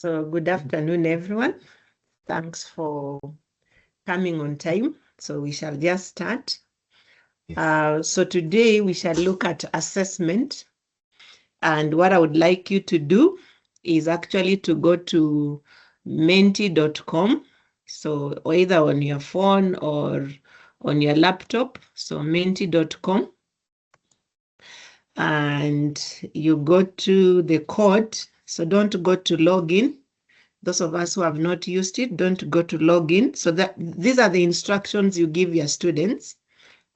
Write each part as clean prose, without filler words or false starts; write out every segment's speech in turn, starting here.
So good afternoon, everyone. Thanks for coming on time. So we shall just start. So today we shall look at assessment. And what I would like you to do is actually to go to menti.com. So either on your phone or on your laptop. So menti.com. And you go to the code. So don't go to login. Those of us who have not used it, don't go to login. So that these are the instructions you give your students,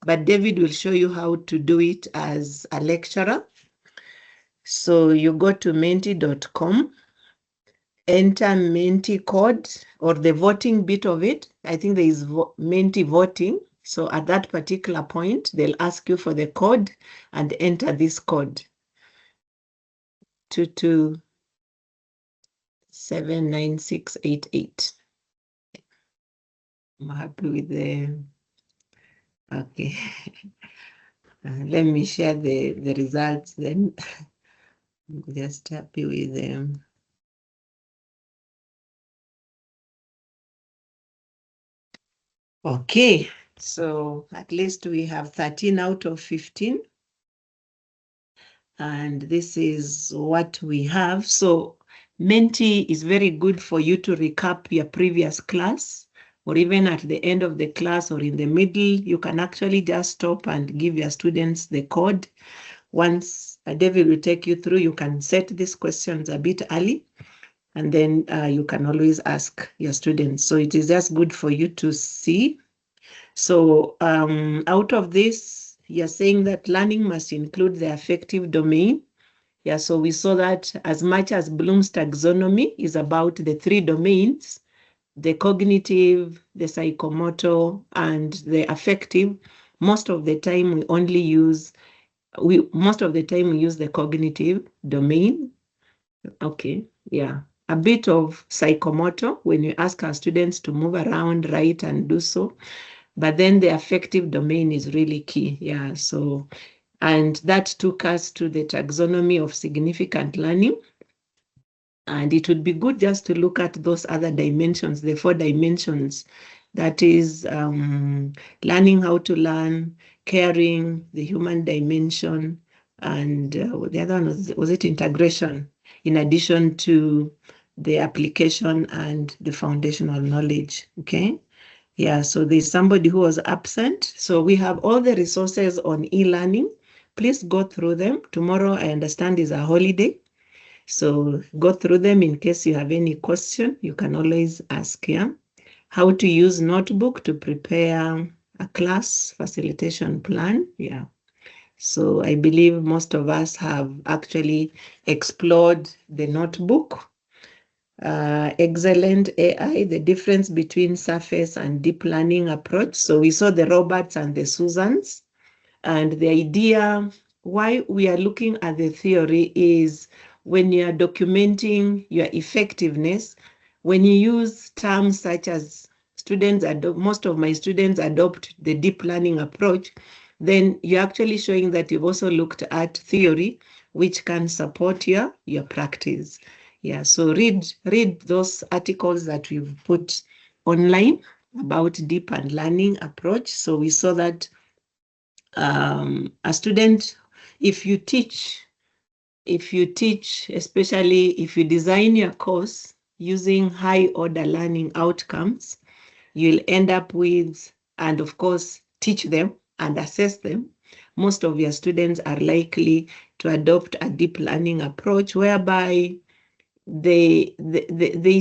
but David will show you how to do it as a lecturer. So you go to menti.com, enter Menti code or the voting bit of it. I think there is Menti voting. So at that particular point, they'll ask you for the code and enter this code. 22796888. I'm happy with the, okay. Let me share the results then. I'm just happy with them. Okay, so at least we have 13 out of 15. And this is what we have. So Menti is very good for you to recap your previous class, or even at the end of the class or in the middle, you can actually just stop and give your students the code. Once David will take you through, you can set these questions a bit early, and then you can always ask your students. So it is just good for you to see. So out of this, you're saying that learning must include the affective domain. Yeah, so we saw that as much as Bloom's taxonomy is about the three domains, the cognitive, the psychomotor, and the affective, most of the time we use the cognitive domain. Okay, yeah. A bit of psychomotor when you ask our students to move around, write, and do so. But then the affective domain is really key. Yeah, so, and that took us to the taxonomy of significant learning. And it would be good just to look at those other dimensions, the 4 dimensions. That is learning how to learn, caring, the human dimension, and the other one was it integration, in addition to the application and the foundational knowledge. Okay. Yeah, so there's somebody who was absent. So we have all the resources on e-learning. Please go through them. Tomorrow, I understand, is a holiday. So go through them in case you have any question. You can always ask, yeah? How to use notebook to prepare a class facilitation plan, yeah. So I believe most of us have actually explored the notebook. Excellent AI, the difference between surface and deep learning approach. So we saw the Roberts and the Susans, and the idea why we are looking at the theory is when you are documenting your effectiveness, when you use terms such as most of my students adopt the deep learning approach, then you're actually showing that you've also looked at theory, which can support your practice. Yeah, so read those articles that we've put online about deep and learning approach. So we saw that a student, if you teach, especially if you design your course using high order learning outcomes, you'll end up with, and of course, teach them and assess them. Most of your students are likely to adopt a deep learning approach whereby they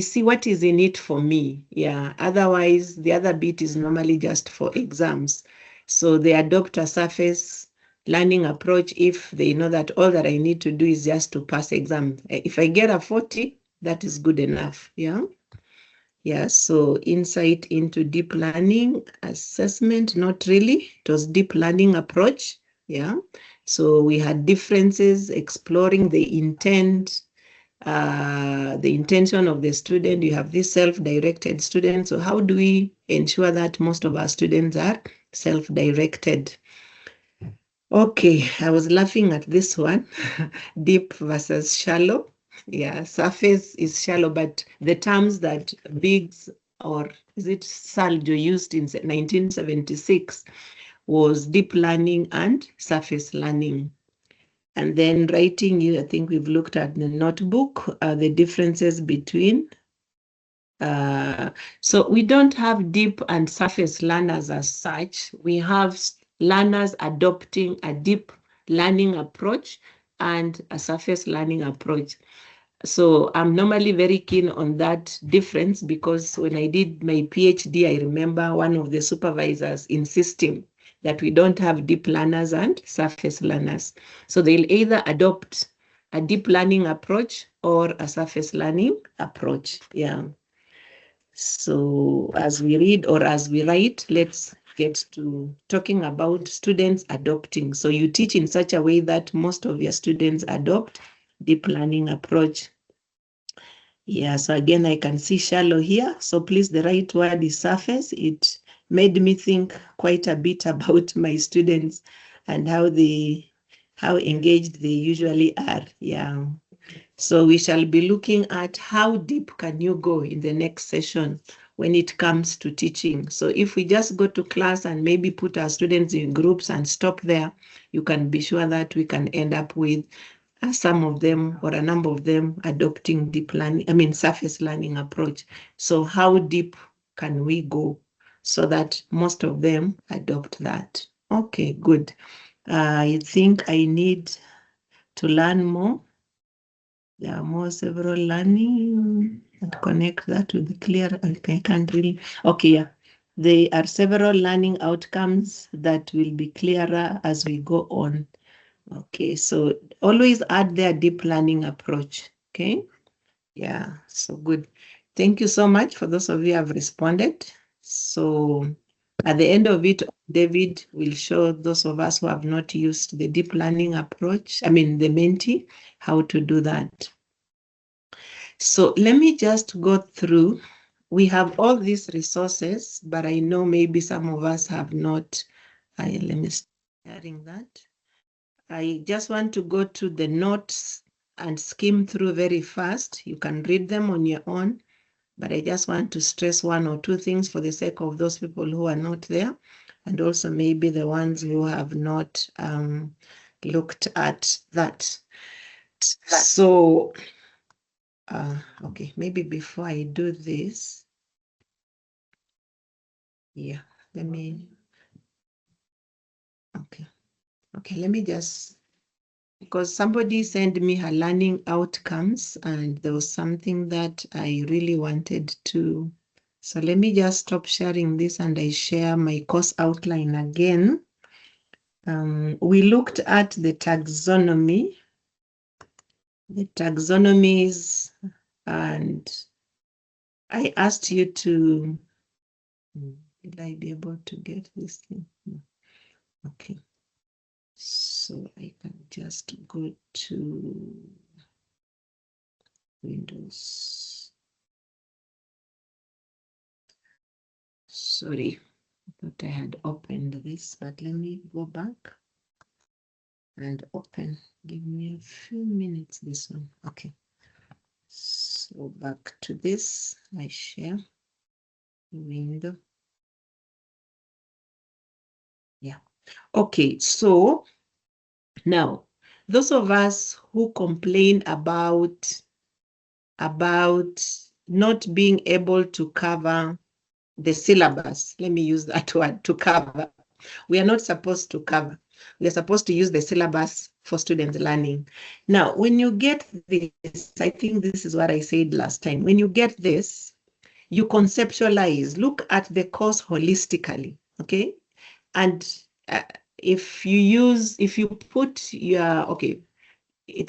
see what is in it for me. Yeah. Otherwise, the other bit is normally just for exams. So they adopt a surface learning approach if they know that all that I need to do is just to pass exam. If I get a 40, that is good enough. Yeah. Yeah. So insight into deep learning assessment, not really. It was deep learning approach. Yeah. So we had differences, exploring the intent, the intention of the student. You have this self-directed student. So how do we ensure that most of our students are self-directed? Okay, I was laughing at this one, deep versus shallow. Yeah, surface is shallow, but the terms that Biggs or is it Saljo used in 1976 was deep learning and surface learning. And then writing, I think we've looked at the notebook, the differences between. So we don't have deep and surface learners as such. We have learners adopting a deep learning approach and a surface learning approach. So I'm normally very keen on that difference because when I did my PhD, I remember one of the supervisors insisting that we don't have deep learners and surface learners. So they'll either adopt a deep learning approach or a surface learning approach. Yeah. So as we read or as we write, let's get to talking about students adopting. So you teach in such a way that most of your students adopt deep learning approach. Yeah, so again, I can see shallow here. So please, the right word is surface. It made me think quite a bit about my students and how engaged they usually are. Yeah. So we shall be looking at how deep can you go in the next session when it comes to teaching. So if we just go to class and maybe put our students in groups and stop there, you can be sure that we can end up with some of them or a number of them adopting surface learning approach. So how deep can we go so that most of them adopt that? Okay, good. I think I need to learn more. There are more several learning and connect that with the clear. Okay, I can't really. Okay, yeah. There are several learning outcomes that will be clearer as we go on. Okay, so always add their deep learning approach. Okay, yeah, so good. Thank you so much for those of you who have responded. So at the end of it, David will show those of us who have not used the deep learning approach, the Menti, how to do that. So let me just go through. We have all these resources, but I know maybe some of us have not. Let me start sharing that. I just want to go to the notes and skim through very fast. You can read them on your own, but I just want to stress one or two things for the sake of those people who are not there, and also maybe the ones who have not looked at that. So, okay, maybe before I do this, yeah, let me, okay, let me just, because somebody sent me her learning outcomes and there was something that I really wanted to. So let me just stop sharing this and I share my course outline again. We looked at the taxonomies, and I asked you to, will I be able to get this thing? Okay. So I can just go to Windows. Sorry, I thought I had opened this, but let me go back and open. Give me a few minutes, this one. Okay. So back to this, I share window. Yeah. Okay, so now those of us who complain about not being able to cover the syllabus, let me use that word, to cover. We are not supposed to cover. We are supposed to use the syllabus for student learning. Now, when you get this, I think this is what I said last time. When you get this, you conceptualize, look at the course holistically, okay? And if you put your, okay,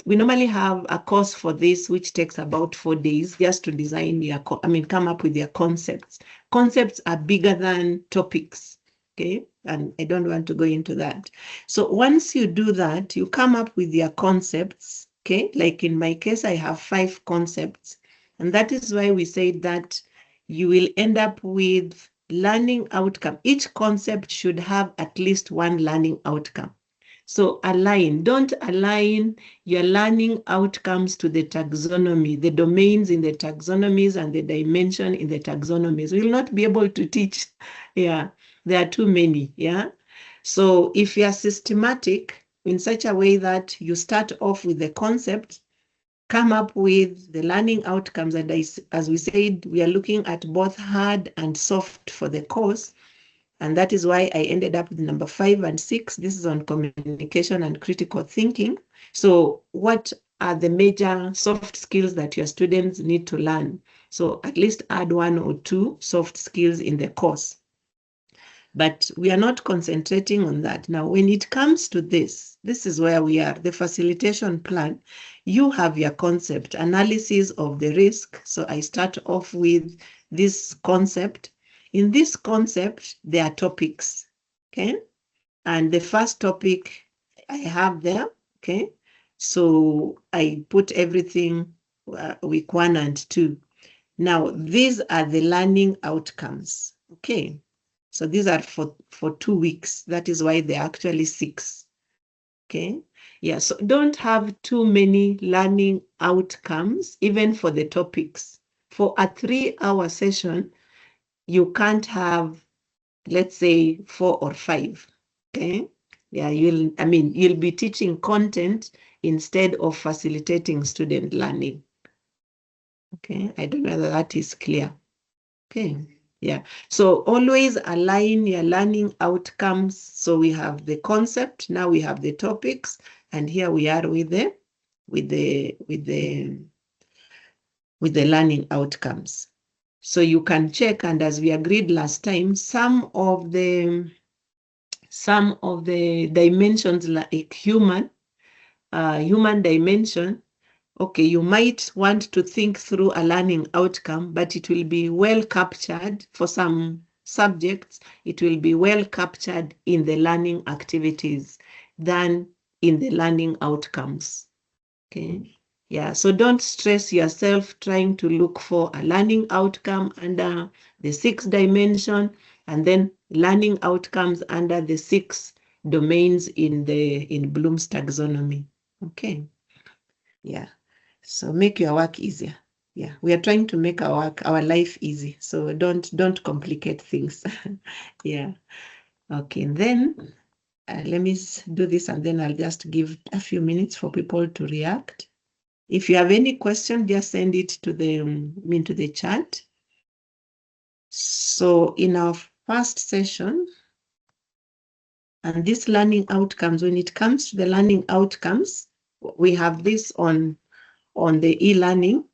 we normally have a course for this, which takes about 4 days just to design your, come up with your concepts. Concepts are bigger than topics, okay? And I don't want to go into that. So once you do that, you come up with your concepts, okay? Like in my case, I have 5 concepts. And that is why we say that you will end up with learning outcome. Each concept should have at least one learning outcome. So align. Don't align your learning outcomes to the taxonomy, the domains in the taxonomies and the dimension in the taxonomies. We will not be able to teach. Yeah, there are too many. Yeah. So if you are systematic in such a way that you start off with the concept, come up with the learning outcomes, and as we said, we are looking at both hard and soft for the course. And that is why I ended up with number 5 and 6. This is on communication and critical thinking. So what are the major soft skills that your students need to learn? So at least add 1 or 2 soft skills in the course. But we are not concentrating on that. Now, when it comes to this is where we are, the facilitation plan. You have your concept, analysis of the risk. So I start off with this concept. In this concept, there are topics, okay? And the first topic I have there, okay? So I put everything week 1 and 2. Now, these are the learning outcomes, okay? So these are for 2 weeks. That is why they're actually 6, okay? Yeah, so don't have too many learning outcomes, even for the topics. For a 3-hour session, you can't have, let's say, 4 or 5, okay? Yeah, you'll be teaching content instead of facilitating student learning. Okay, I don't know whether that is clear. Okay, yeah. So always align your learning outcomes. So we have the concept, now we have the topics, and here we are with the learning outcomes. So you can check, and as we agreed last time, some of the dimensions like human dimension, okay, you might want to think through a learning outcome, but it will be well captured for some subjects. It will be well captured in the learning activities than in the learning outcomes. Okay. Yeah, so don't stress yourself trying to look for a learning outcome under the 6 dimension and then learning outcomes under the 6 domains in Bloom's taxonomy. Okay. Yeah. So make your work easier. Yeah, we are trying to make our life easy. So don't complicate things. Yeah. Okay, then let me do this, and then I'll just give a few minutes for people to react. If you have any question, just send it to the chat. So in our first session, and these learning outcomes, when it comes to the learning outcomes, we have this on the e-learning.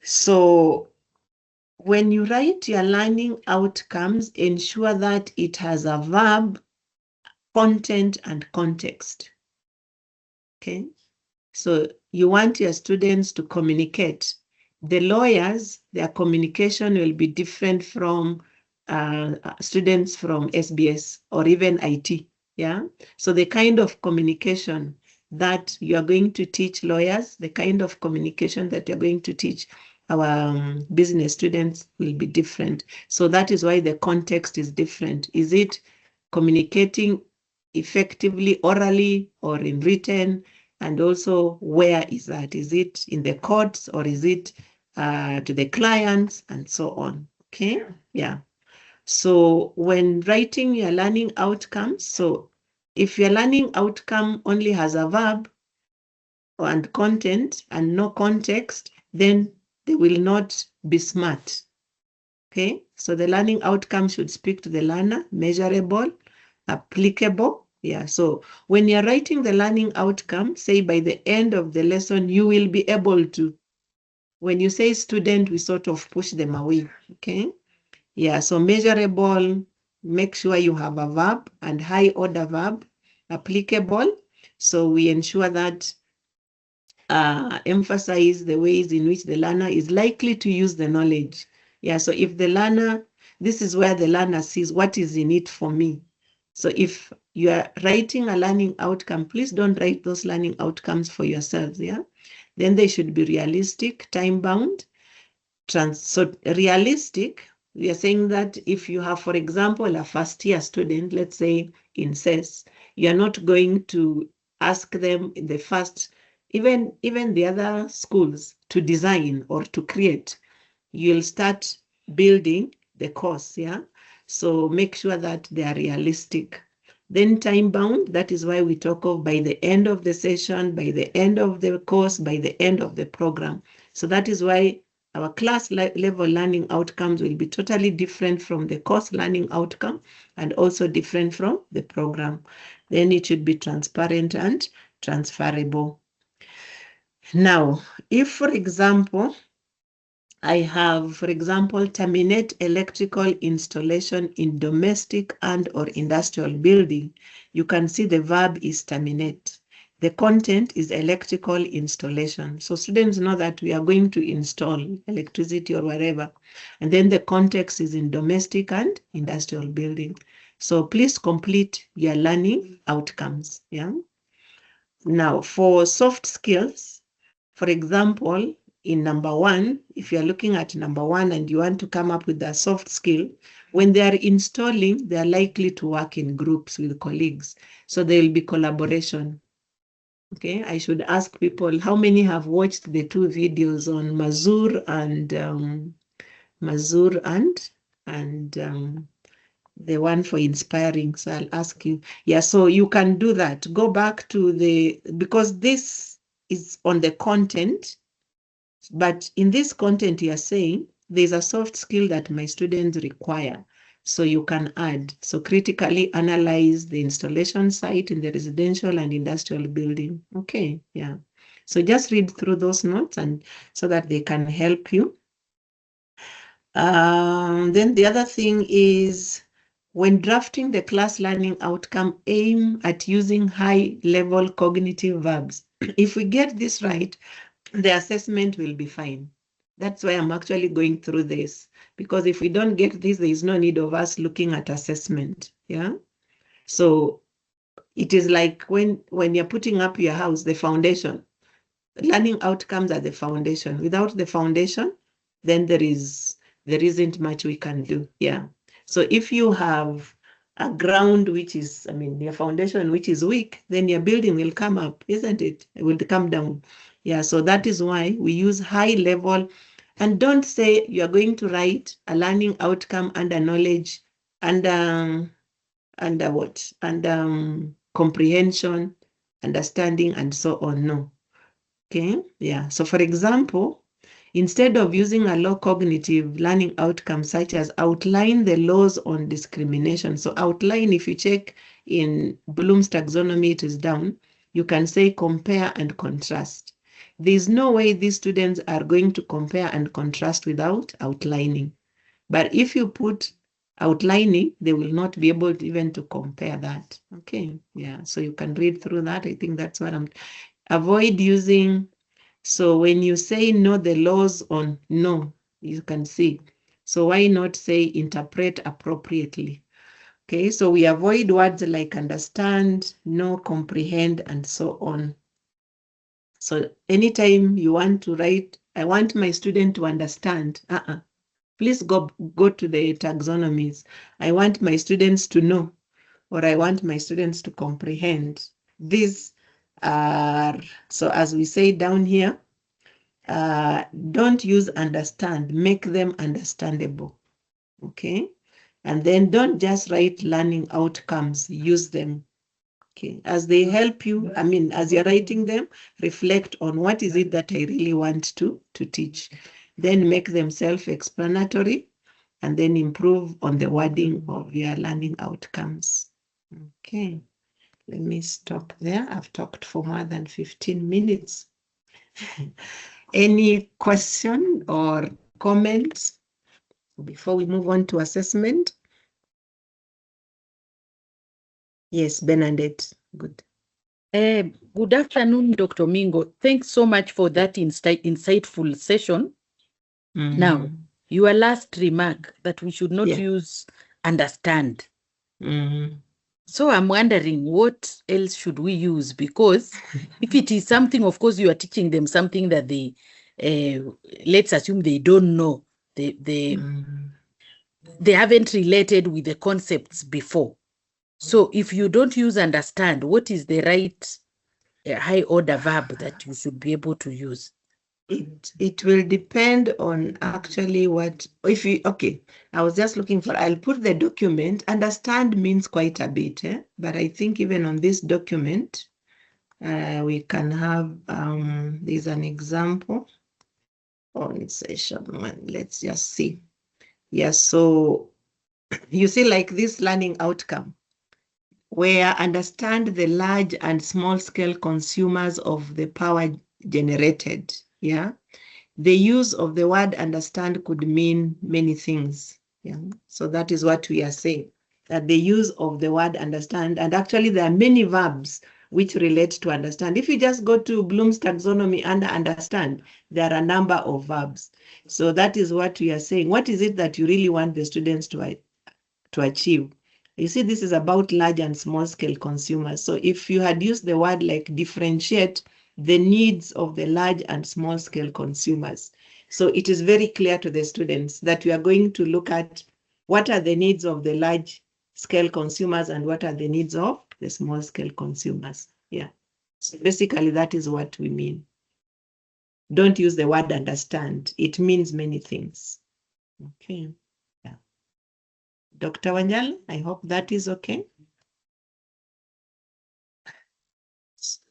So when you write your learning outcomes, ensure that it has a verb, content, and context. Okay? So you want your students to communicate. The lawyers, their communication will be different from students from SBS or even IT. Yeah. So the kind of communication that you are going to teach lawyers, the kind of communication that you're going to teach our business students will be different. So that is why the context is different. Is it communicating effectively orally or in written? And also, where is that? Is it in the courts or is it to the clients and so on? Okay, yeah. So when writing your learning outcomes, so if your learning outcome only has a verb and content and no context, then they will not be smart. Okay, so the learning outcome should speak to the learner, measurable, applicable. Yeah, so when you're writing the learning outcome, say by the end of the lesson, you will be able to. When you say student, we sort of push them away, okay? Yeah, so measurable, make sure you have a verb and high order verb, applicable. So we ensure that emphasize the ways in which the learner is likely to use the knowledge. Yeah, so if the learner, this is where the learner sees what is in it for me. So if you are writing a learning outcome, please don't write those learning outcomes for yourselves, yeah? Then they should be realistic, time-bound. So realistic, we are saying that if you have, for example, a first-year student, let's say in SES, You're not going to ask them in the first, even the other schools, to design or to create. You'll start building the course, yeah? So make sure that they are realistic. Then time bound, that is why we talk of by the end of the session, by the end of the course, by the end of the program. So that is why our class level learning outcomes will be totally different from the course learning outcome and also different from the program. Then it should be transparent and transferable. Now, if, for example, I have, for example, terminate electrical installation in domestic and or industrial building, you can see the verb is terminate. The content is electrical installation. So students know that we are going to install electricity or whatever. And then the context is in domestic and industrial building. So please complete your learning outcomes. Yeah. Now for soft skills, for example, in number 1, if you're looking at number 1 and you want to come up with a soft skill, when they are installing, they are likely to work in groups with colleagues. So there will be collaboration. Okay, I should ask people, how many have watched the 2 videos on Mazur and the one for inspiring? So I'll ask you. Yeah, so you can do that. Go back to because this is on the content, but in this content you are saying there's a soft skill that my students require. So you can add, so critically analyze the installation site in the residential and industrial building. Okay, yeah. So just read through those notes and so that they can help you. Then the other thing is, when drafting the class learning outcome, aim at using high-level cognitive verbs. If we get this right, the assessment will be fine. That's why I'm actually going through this, because if we don't get this, there is no need of us looking at assessment. Yeah. So it is like when you're putting up your house, the foundation, learning outcomes are the foundation. Without the foundation, then there isn't much we can do. Yeah. So if you have a ground which is, your foundation which is weak, then your building will come up, isn't it? It will come down. Yeah, so that is why we use high level. And don't say you're going to write a learning outcome under knowledge, under what? Under comprehension, understanding, and so on. No. Okay, yeah. So for example, instead of using a low cognitive learning outcome such as outline the laws on discrimination. So outline, if you check in Bloom's taxonomy, it is down. You can say compare and contrast. There's no way these students are going to compare and contrast without outlining. But if you put outlining, they will not be able to even to compare that. Okay, yeah. So you can read through that. I think that's what avoid using. So when you say know the laws on no, you can see. So why not say interpret appropriately? Okay, so we avoid words like understand, know, comprehend, and so on. So anytime you want to write, I want my student to understand, please go to the taxonomies. I want my students to know, or I want my students to comprehend. These are, so as we say down here, don't use understand, make them understandable. Okay, and then don't just write learning outcomes, use them. Okay, as they help you, as you're writing them, reflect on what is it that I really want to teach. Then make them self-explanatory and then improve on the wording of your learning outcomes. Okay, let me stop there. I've talked for more than 15 minutes. Any question or comments before we move on to assessment? Yes, Bernadette, good. Good afternoon, Dr. Omingo. Thanks so much for that insightful session. Now, your last remark that we should not use understand. So I'm wondering, what else should we use? Because if it is something, of course, you are teaching them something that they, let's assume they don't know. They haven't related with the concepts before. So if you don't use understand, what is the right high order verb that you should be able to use? It will depend on actually what, if you, okay, I was just looking for, I'll put the document. Understand means quite a bit, but I think even on this document, we can have, there's an example on session one. Let's just see. Yes, so you see like this learning outcome, where understand the large and small scale consumers of the power generated, yeah? The use of the word understand could mean many things. Yeah. So that is what we are saying, that the use of the word understand, and actually there are many verbs which relate to understand. If you just go to Bloom's taxonomy under understand, there are a number of verbs. So that is what we are saying. What is it that you really want the students to achieve? You see, this is about large and small scale consumers. So if you had used the word like differentiate the needs of the large and small scale consumers. So it is very clear to the students that we are going to look at what are the needs of the large scale consumers and what are the needs of the small scale consumers. Yeah. So basically that is what we mean. Don't use the word understand. It means many things. Okay. Yeah. Dr. Wanyal, I hope that is okay.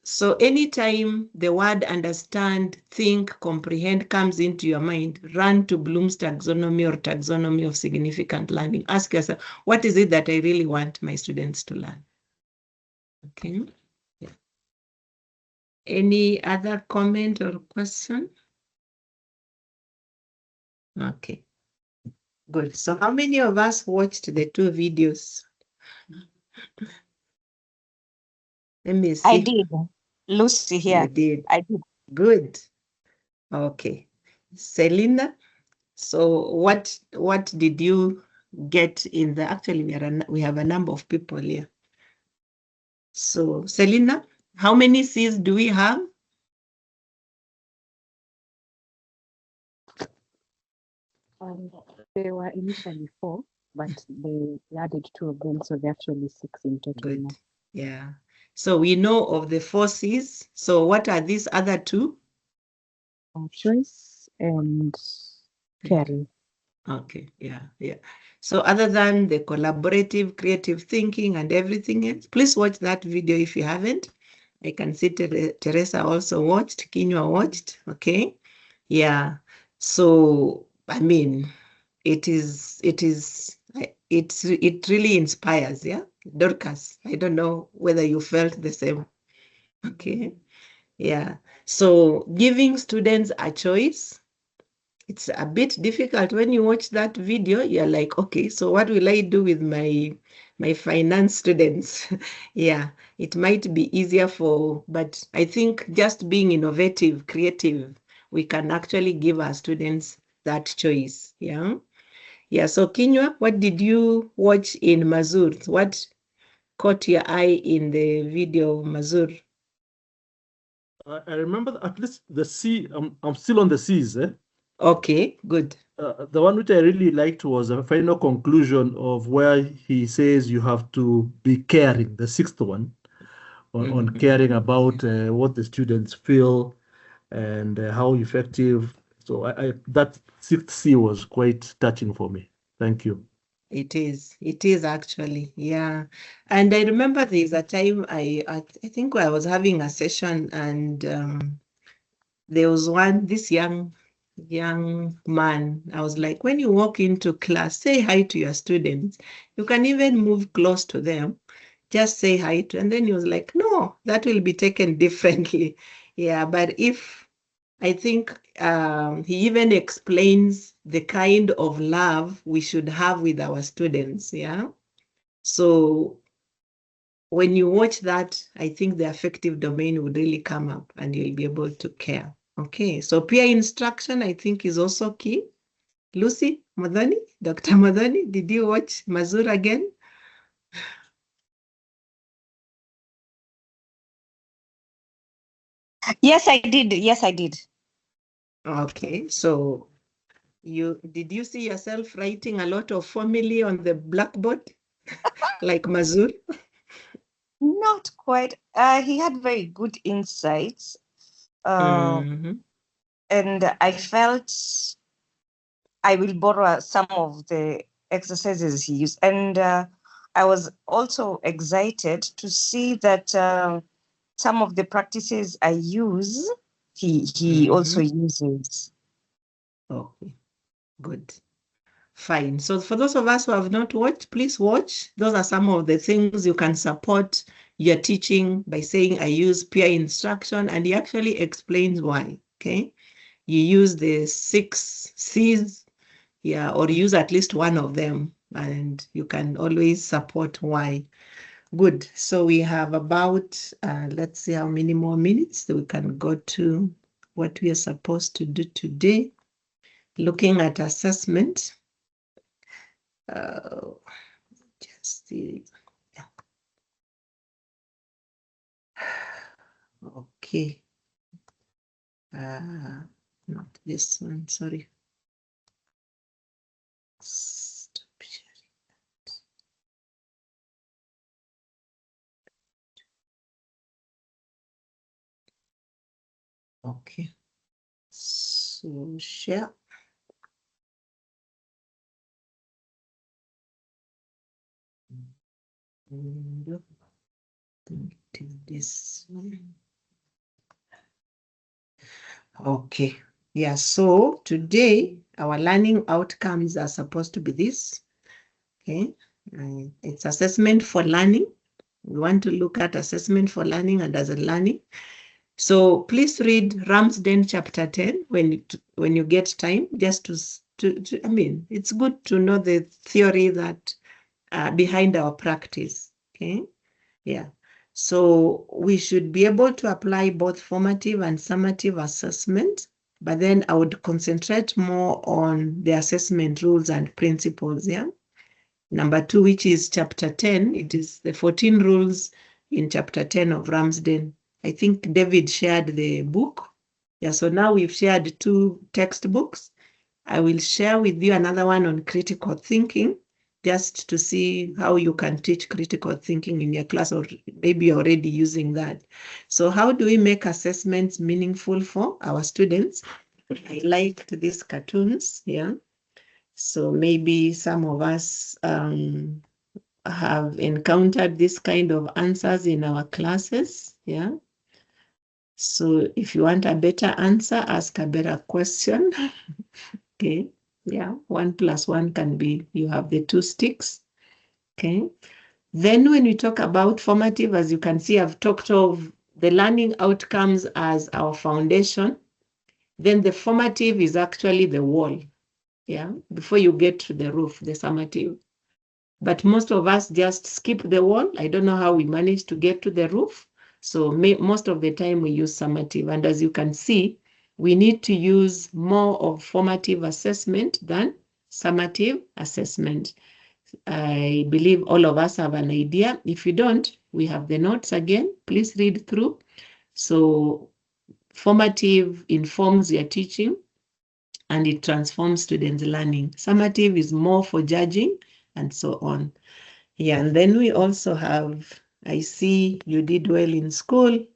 So anytime the word understand, think, comprehend comes into your mind, run to Bloom's taxonomy or taxonomy of significant learning. Ask yourself, what is it that I really want my students to learn? Okay. Yeah. Any other comment or question? Okay. Good. So how many of us watched the 2 videos? Let me see. I did. Lucy here. You did. I did. Good. Okay. Selena, so what did you get in the, actually we have a number of people here. So Selena, how many C's do we have? There were initially 4, but they added 2 of them, so they're actually 6 in total. Good. Now. Yeah. So we know of the 4 C's. So what are these other 2? Choice and caring. Okay. Yeah. Yeah. So other than the collaborative, creative thinking and everything else, please watch that video if you haven't. I can see Teresa also watched, Kinywa watched. Okay. Yeah. So, I mean, it really inspires, yeah. Dorcas, I don't know whether you felt the same. Okay. Yeah. So giving students a choice, it's a bit difficult when you watch that video. You're like, okay, so what will I do with my finance students? Yeah, it might be easier but I think just being innovative, creative, we can actually give our students that choice. Yeah. Yeah. So Kinywa, what did you watch in Mazur? What caught your eye in the video of Mazur? I remember at least the C. I'm still on the C's. Okay, good. The one which I really liked was the final conclusion of where he says you have to be caring, the 6th one, on caring about what the students feel and how effective. So that 6th C was quite touching for me. Thank you. It is actually, yeah. And I remember there's a time I think I was having a session and there was this young man. I was like, when you walk into class, say hi to your students. You can even move close to them. Just say hi to, and then he was like, no, that will be taken differently. Yeah, but I think he even explains the kind of love we should have with our students. Yeah. So when you watch that, I think the affective domain would really come up and you'll be able to care. Okay. So peer instruction, I think, is also key. Lucy Madhoni, Dr. Madhoni, did you watch Mazur again? Yes, I did. Yes, I did. Okay. So did you see yourself writing a lot of formulae on the blackboard? like Mazur? Not quite. He had very good insights. Mhm. And I felt I will borrow some of the exercises he used. And I was also excited to see that some of the practices I use, he also uses. Okay, good. Fine. So for those of us who have not watched, please watch. Those are some of the things you can support your teaching by saying, I use peer instruction, and he actually explains why, okay? You use the 6 C's, yeah, or use at least one of them, and you can always support why. Good. So we have about, let's see how many more minutes that we can go to what we are supposed to do today. Looking at assessment. Just see. Yeah. Okay. Not this one, sorry. Stop sharing that. Okay. So share. And I think it is this one. Okay. Yeah, so today our learning outcomes are supposed to be this. Okay. It's assessment for learning. We want to look at assessment for learning and as a learning. So please read Ramsden chapter 10 when you get time, just to I mean, it's good to know the theory that behind our practice. Okay. Yeah. So we should be able to apply both formative and summative assessment, but then I would concentrate more on the assessment rules and principles. Yeah. Number 2, which is chapter 10, it is the 14 rules in chapter 10 of Ramsden. I think David shared the book. Yeah, so now we've shared 2 textbooks. I will share with you another one on critical thinking, just to see how you can teach critical thinking in your class, or maybe you're already using that. So how do we make assessments meaningful for our students? I liked these cartoons, yeah. So maybe some of us have encountered this kind of answers in our classes, yeah. So if you want a better answer, ask a better question. Okay, yeah, 1 + 1 can be, you have the 2 sticks, okay. Then when we talk about formative, as you can see, I've talked of the learning outcomes as our foundation. Then the formative is actually the wall, yeah, before you get to the roof, the summative. But most of us just skip the wall. I don't know how we manage to get to the roof. So most of the time we use summative. And as you can see, we need to use more of formative assessment than summative assessment. I believe all of us have an idea. If you don't, we have the notes again. Please read through. So formative informs your teaching and it transforms students' learning. Summative is more for judging and so on. Yeah, and then we also have, I see you did well in school,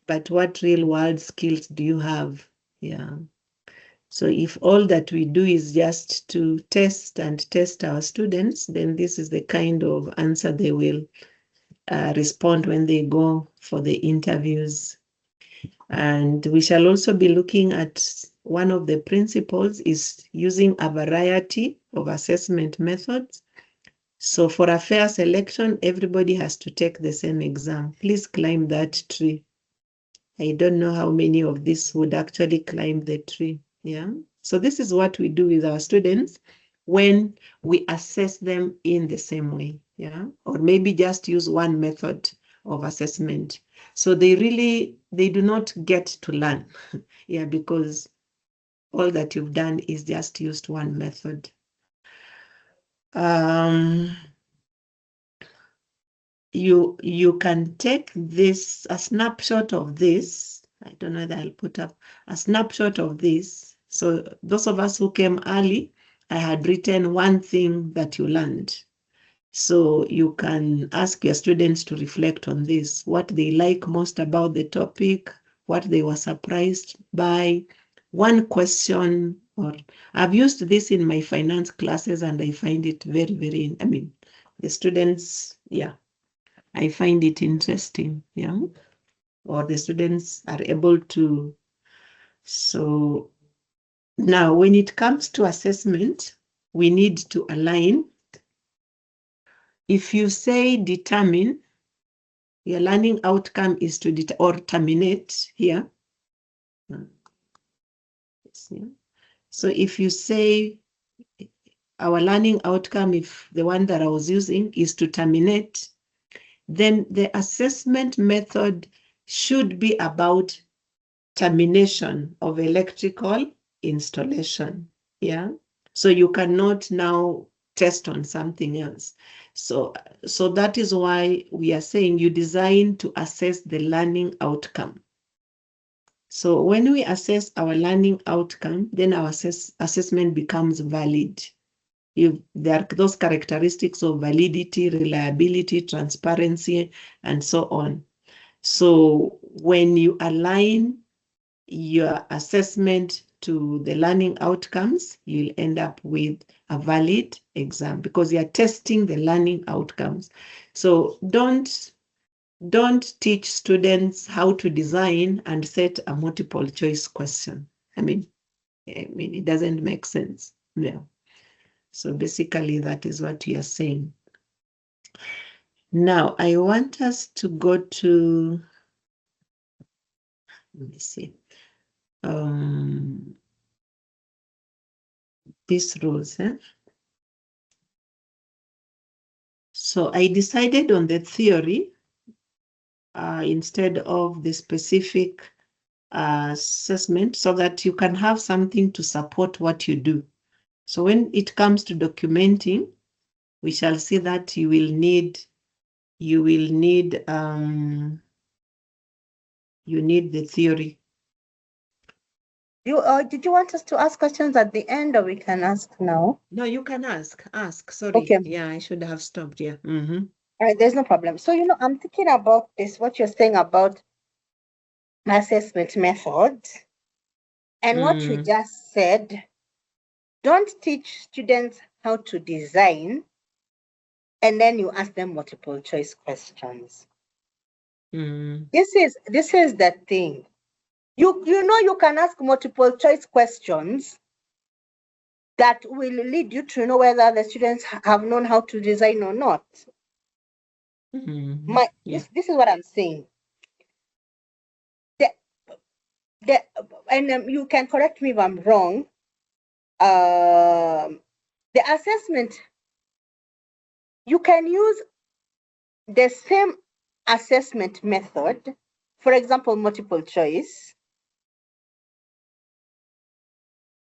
but what real world skills do you have? Yeah. So if all that we do is just to test our students, then this is the kind of answer they will respond when they go for the interviews. And we shall also be looking at one of the principles is using a variety of assessment methods. So for a fair selection, everybody has to take the same exam. Please climb that tree. I don't know how many of these would actually climb the tree. Yeah. So this is what we do with our students when we assess them in the same way. Yeah. Or maybe just use one method of assessment. So they do not get to learn. Yeah, because all that you've done is just used one method. You can take this, a snapshot of this. I don't know that I'll put up a snapshot of this. So those of us who came early, I had written one thing that you learned. So you can ask your students to reflect on this, what they like most about the topic, what they were surprised by, one question, or I've used this in my finance classes and I find it very, very, I mean, the students, yeah, I find it interesting, yeah, or the students are able to. So now when it comes to assessment, we need to align. If you say determine, your learning outcome is to or terminate here. So if you say our learning outcome, if the one that I was using is to terminate, then the assessment method should be about termination of electrical installation. Yeah. So you cannot now test on something else. So that is why we are saying you design to assess the learning outcome. So when we assess our learning outcome, then our assessment becomes valid. There are those characteristics of validity, reliability, transparency, and so on. So when you align your assessment to the learning outcomes, you'll end up with a valid exam because you're testing the learning outcomes. So don't teach students how to design and set a multiple choice question. I mean, it doesn't make sense. Yeah. So basically that is what you are saying. Now I want us to go to, let me see, these rules. So I decided on the theory instead of the specific assessment so that you can have something to support what you do. So when it comes to documenting, we shall see that you will need the theory. Did you want us to ask questions at the end, or we can ask now? No, you can ask. Sorry. Okay. Yeah, I should have stopped. Yeah. All right, there's no problem. So, I'm thinking about this, what you're saying about assessment methods, and what you just said. Don't teach students how to design, and then you ask them multiple choice questions. This is the thing. You can ask multiple choice questions that will lead you to know whether the students have known how to design or not. This is what I'm saying. And you can correct me if I'm wrong. The assessment, you can use the same assessment method, for example, multiple choice,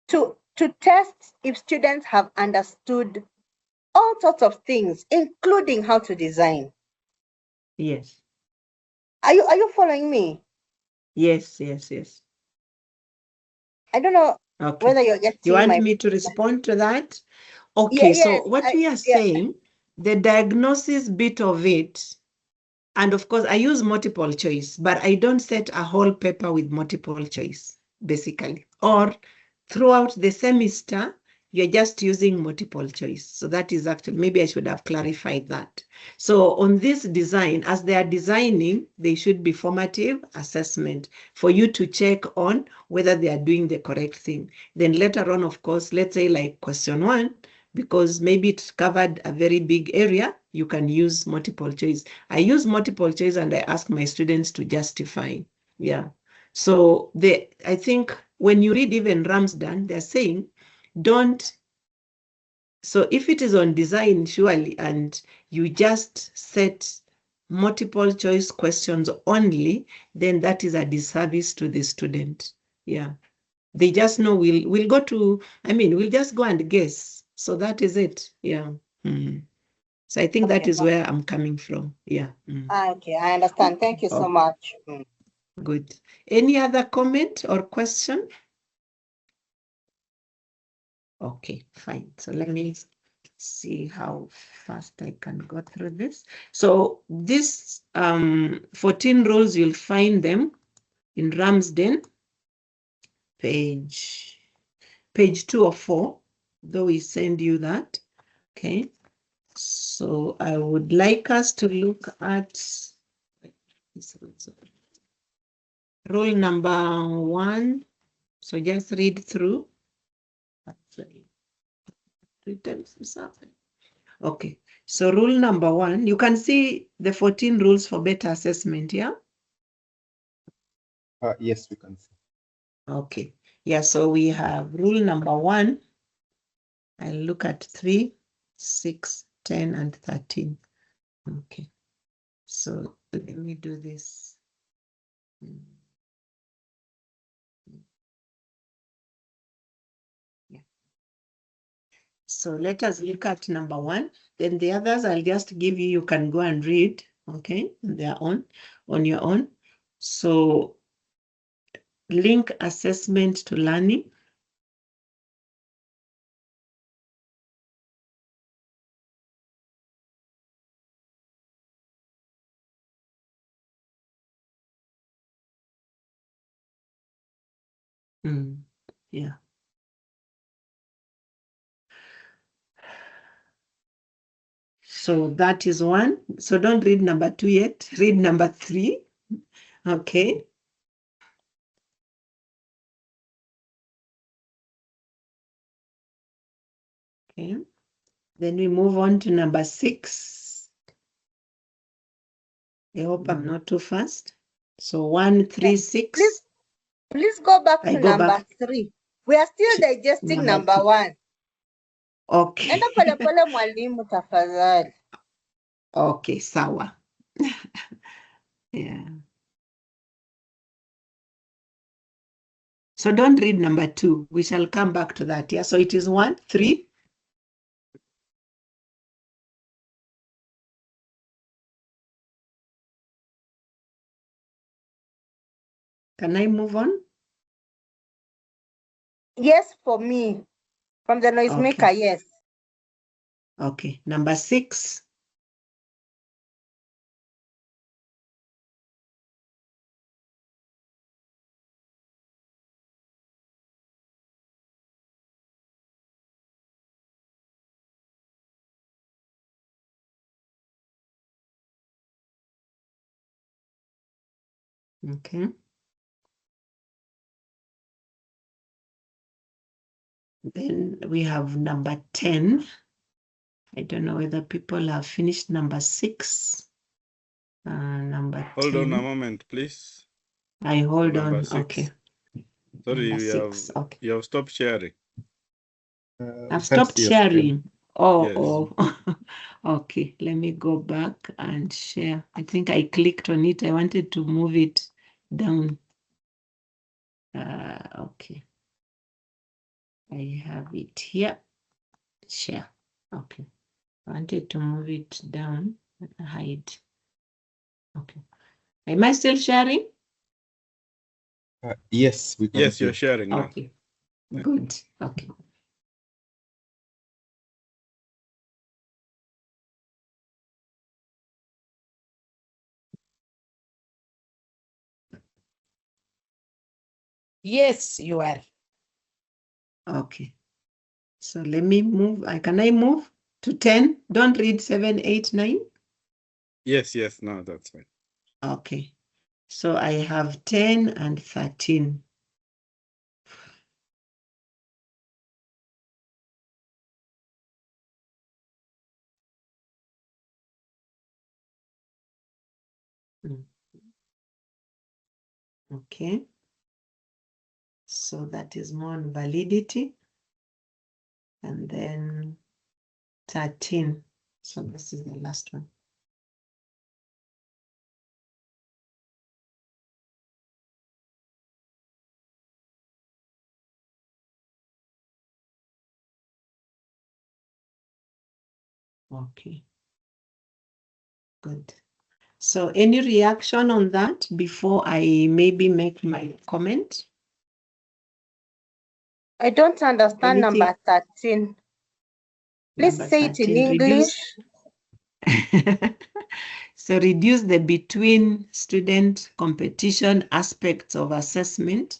to test if students have understood all sorts of things, including how to design. Yes. Are you following me? Yes. I don't know whether you're getting You want me to respond to that? Okay, yeah, so what we are saying, the diagnosis bit of it, and of course I use multiple choice, but I don't set a whole paper with multiple choice, basically. Or throughout the semester, you're just using multiple choice. So that is actually, maybe I should have clarified that. So on this design, as they are designing, they should be formative assessment for you to check on whether they are doing the correct thing. Then later on, of course, let's say like question 1, because maybe it covered a very big area, you can use multiple choice. I use multiple choice and I ask my students to justify. Yeah. So I think when you read even Ramsden, they're saying, so if it is on design, surely, and you just set multiple choice questions only, then that is a disservice to the student. Yeah. They just know we'll go to, we'll just go and guess. So that is it. Yeah. So I think that is where I'm coming from. Yeah. Okay, I understand. Thank you so much. Good. Any other comment or question? Okay, fine. So let me see how fast I can go through this. So this 14 rules, you'll find them in Ramsden, page 2 or 4, though we send you that. Okay. So I would like us to look at rule number 1. So just read through. Okay. So rule number 1, you can see the 14 rules for better assessment, yeah? Yes, we can see. Okay. Yeah, so we have rule number 1. I'll look at 3, 6, 10, and 13. Okay. So let me do this. Yeah. So let us look at number 1. Then the others I'll just give you, you can go and read, okay, on your own. So link assessment to learning. Yeah. So that is 1. So don't read number 2 yet. Read number 3. Okay. Okay. Then we move on to number 6. I hope I'm not too fast. So 1, 3, 6. Please go back I to go number back 3. We are still digesting number 1. Okay. Enda pole pole mwalimu tafadhali. Okay, sawa. Yeah. So don't read number 2. We shall come back to that. Yeah. So it is 1, 3. Can I move on? Yes, for me. From the noisemaker, Okay. yes. Okay. Number 6. Okay. Then we have number 10. I don't know whether people have finished number 6. Number Hold 10. on a moment, please. I hold Number on. 6. Okay. Sorry, Number 6. Okay. you have stopped sharing. I've stopped sharing. Oh, Yes. oh. Okay. Let me go back and share. I think I clicked on it. I wanted to move it down. Okay. I have it here. Share. Okay. I wanted to move it down. Hide. Okay. Am I still sharing? Yes, we can. Yes, you're sharing now. Okay. Good. Okay. Yes, you are. Okay. So let me move. Can I move to 10? Don't read 7, 8, 9. Yes, no, that's fine. Okay. So I have 10 and 13. Okay. So that is more on validity. And then 13. So this is the last one. Okay. Good. So any reaction on that before I maybe make my comment? I don't understand Anything? number 13. Please Number say it in 13, English. So reduce the between student competition aspects of assessment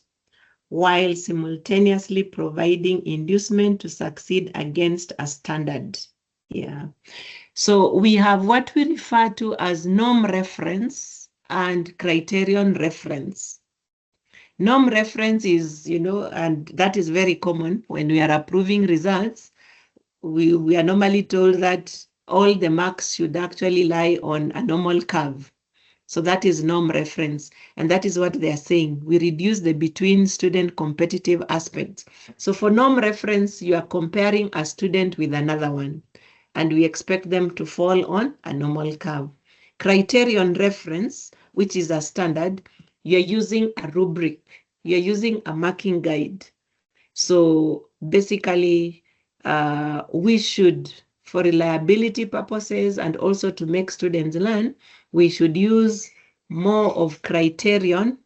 while simultaneously providing inducement to succeed against a standard. Yeah. So we have what we refer to as norm reference and criterion reference. Norm reference is, and that is very common when we are approving results. We are normally told that all the marks should actually lie on a normal curve. So that is norm reference. And that is what they are saying. We reduce the between student competitive aspects. So for norm reference, you are comparing a student with another one, and we expect them to fall on a normal curve. Criterion reference, which is a standard, you're using a rubric, you're using a marking guide. So basically, we should, for reliability purposes and also to make students learn, we should use more of criterion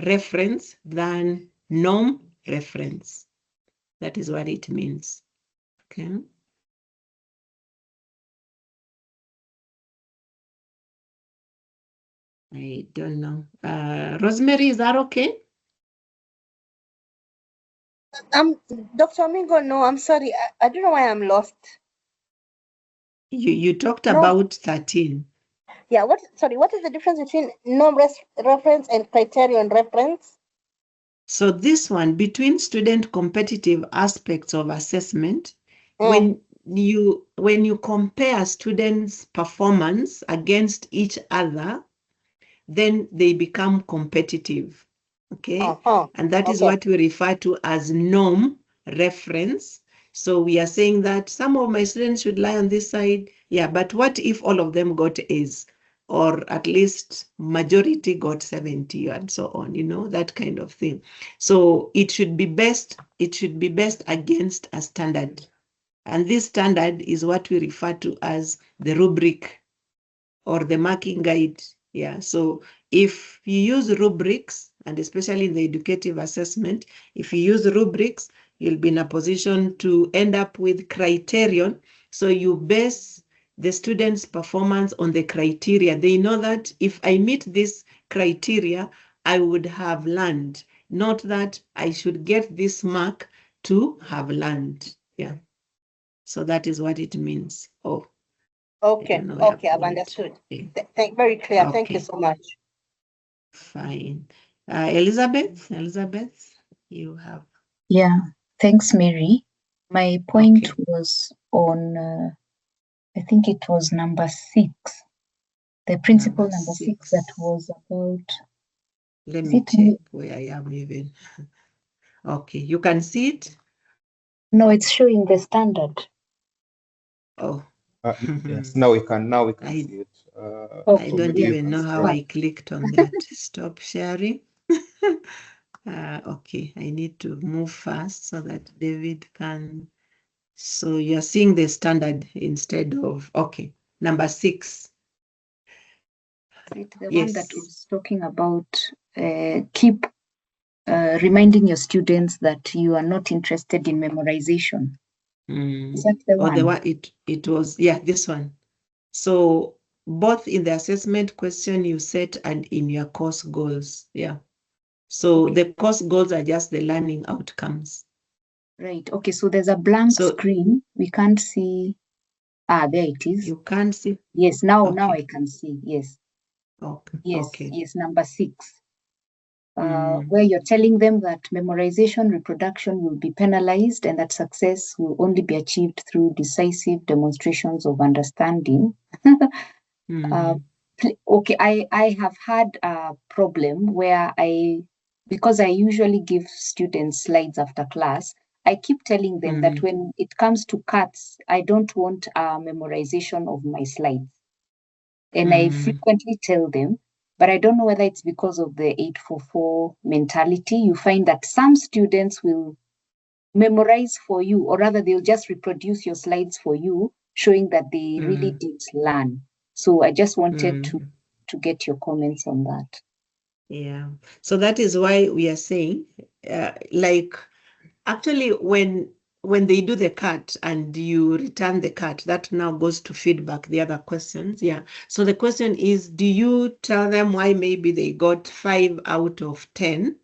reference than norm reference. That is what it means. Okay. I don't know. Rosemary, is that okay? Dr. Omingo, no, I'm sorry. I don't know why I'm lost. You talked about 13. Yeah, what is the difference between norm reference and criterion reference? So this one, between student competitive aspects of assessment, when you compare students' performance against each other, then they become competitive. Okay. And that is what we refer to as norm reference. So we are saying that some of my students should lie on this side. Yeah, but what if all of them got A's, or at least majority got 70 and so on, that kind of thing. So it should be best against a standard. And this standard is what we refer to as the rubric or the marking guide. Yeah, so if you use rubrics, and especially in the educative assessment, if you use rubrics, you'll be in a position to end up with criterion. So you base the student's performance on the criteria. They know that if I meet this criteria, I would have learned, not that I should get this mark to have learned. Yeah. So that is what it means. Oh. Okay, I've understood. Very clear. Okay. Thank you so much. Fine. Elizabeth, you have. Yeah, thanks, Mary. My point was on, I think it was number 6, the principle number 6 that was about. Let me check where I am even. Okay, you can see it? No, it's showing the standard. Oh. Yes, now we can see it. I don't even know how I clicked on that. Stop sharing. Okay, I need to move fast so that David can. So you're seeing the standard instead of, okay, number 6. The one that was talking about keep reminding your students that you are not interested in memorization. Is that the one? The one it was, yeah, this one. So both in the assessment question you set and in your course goals. Yeah. So the course goals are just the learning outcomes. Right. Okay. So there's a blank screen. We can't see. There it is. You can't see? Yes. Now I can see. Yes. Okay. Yes. Okay. Yes. Number 6. Where you're telling them that memorization reproduction will be penalized and that success will only be achieved through decisive demonstrations of understanding. Okay, I have had a problem where because I usually give students slides after class, I keep telling them that when it comes to cuts, I don't want a memorization of my slides. And I frequently tell them, but I don't know whether it's because of the 844 mentality. You find that some students will memorize for you, or rather they'll just reproduce your slides for you, showing that they really did learn. So I just wanted to get your comments on that. Yeah. So that is why we are saying, actually, when when they do the cut and you return the cut, that now goes to feedback, the other questions. Yeah. So the question is, do you tell them why maybe they got 5 out of 10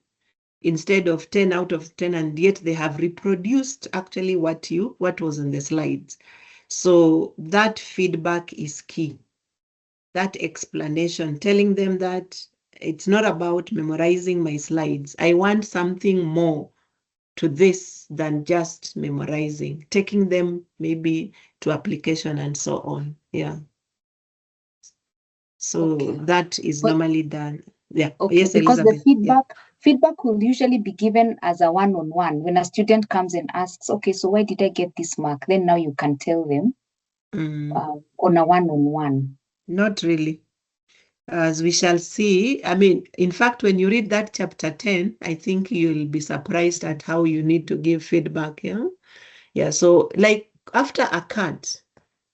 instead of 10 out of 10, and yet they have reproduced actually what was in the slides? So that feedback is key. That explanation, telling them that it's not about memorizing my slides. I want something more to this than just memorizing, taking them maybe to application and so on. Yeah. So that is normally done. Yeah. Okay, Yes, because Elizabeth. the feedback will usually be given as a one-on-one. When a student comes and asks, okay, so why did I get this mark? Then now you can tell them on a one-on-one. Not really. As we shall see, I mean, in fact, when you read that chapter 10, I think you'll be surprised at how you need to give feedback. Yeah. Yeah. So like after a cut,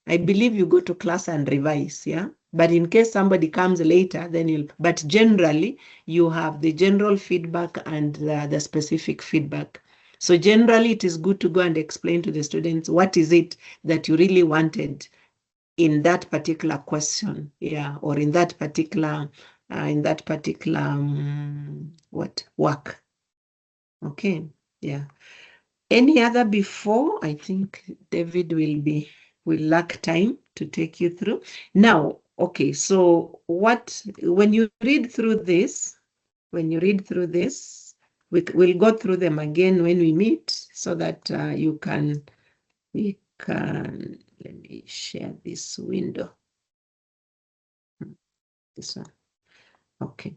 I believe you go to class and revise. Yeah. But in case somebody comes later, then but generally you have the general feedback and the specific feedback. So generally it is good to go and explain to the students, what is it that you really wanted in that particular question, yeah, or in that particular work. Okay, yeah. Any other before? I think David will lack time to take you through. Now, okay, so when you read through this, we'll go through them again when we meet, so that let me share this window. This one. Okay.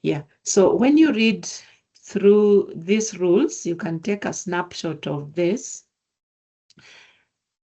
Yeah. So when you read through these rules, you can take a snapshot of this.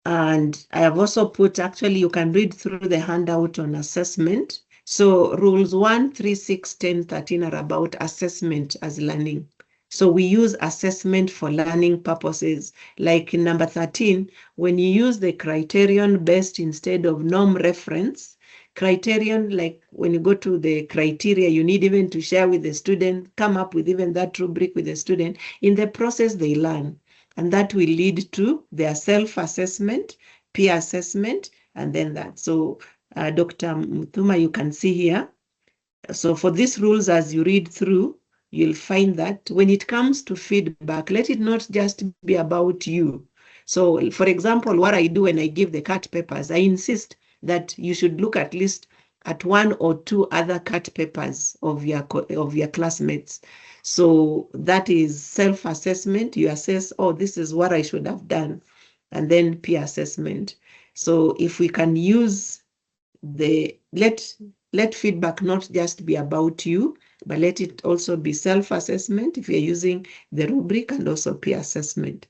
And I have also put, actually, you can read through the handout on assessment. So rules 1, 3, 6, 10, 13 are about assessment as learning. So we use assessment for learning purposes. Like in number 13, when you use the criterion based instead of norm reference, criterion, like when you go to the criteria, you need even to share with the student, come up with even that rubric with the student. In the process, they learn. And that will lead to their self-assessment, peer assessment, and then that. So Dr. Muthuma, you can see here. So for these rules, as you read through, you'll find that when it comes to feedback, let it not just be about you. So for example, what I do when I give the cut papers, I insist that you should look at least at 1 or 2 other cut papers of your classmates. So that is self-assessment. You assess, oh, this is what I should have done. And then peer assessment. So if we can use let feedback not just be about you, but let it also be self-assessment if you're using the rubric, and also peer assessment.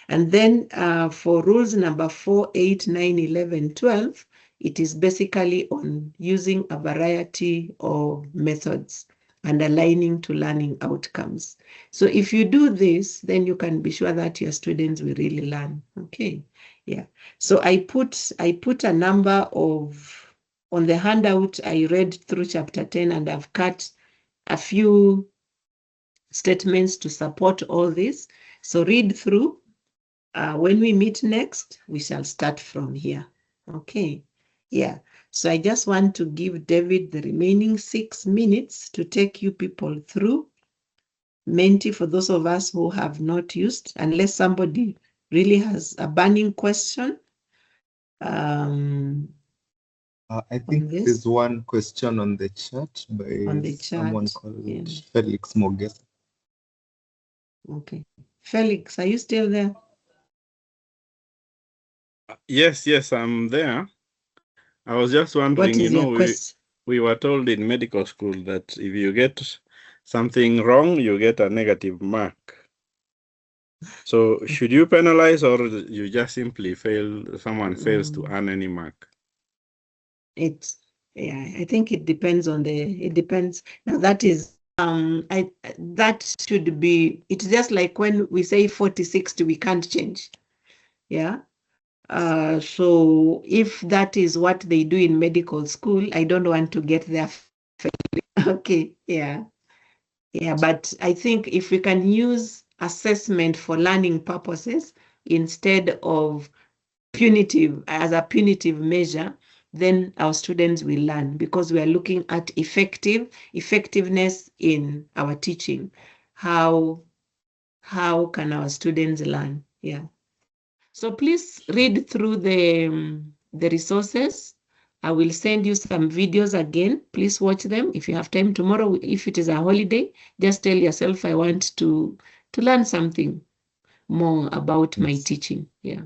And then for rules number 4, 8, 9, 11, 12, it is basically on using a variety of methods and aligning to learning outcomes. So if you do this, then you can be sure that your students will really learn. Okay, yeah. So I put a number of, on the handout, I read through chapter 10 and I've cut a few statements to support all this. So read through. When we meet next, we shall start from here. Okay, yeah. So I just want to give David the remaining 6 minutes to take you people through Menti for those of us who have not used, unless somebody really has a burning question. I think there's one question on the chat by someone called Felix Mogesa. Okay. Felix, are you still there? Yes, I'm there. I was just wondering, we were told in medical school that if you get something wrong, you get a negative mark. So should you penalize, or you just simply someone fails to earn any mark? I think it depends on it depends. Now that is, that should be, it's just like when we say 40, 60, we can't change. Yeah. So if that is what they do in medical school, I don't want to get there. Okay, yeah. Yeah, but I think if we can use assessment for learning purposes, instead of punitive, as a punitive measure, then our students will learn, because we are looking at effectiveness in our teaching. How can our students learn? Yeah. So please read through the resources. I will send you some videos again. Please watch them. If you have time tomorrow, if it is a holiday, just tell yourself, I want to learn something more about my teaching. Yeah.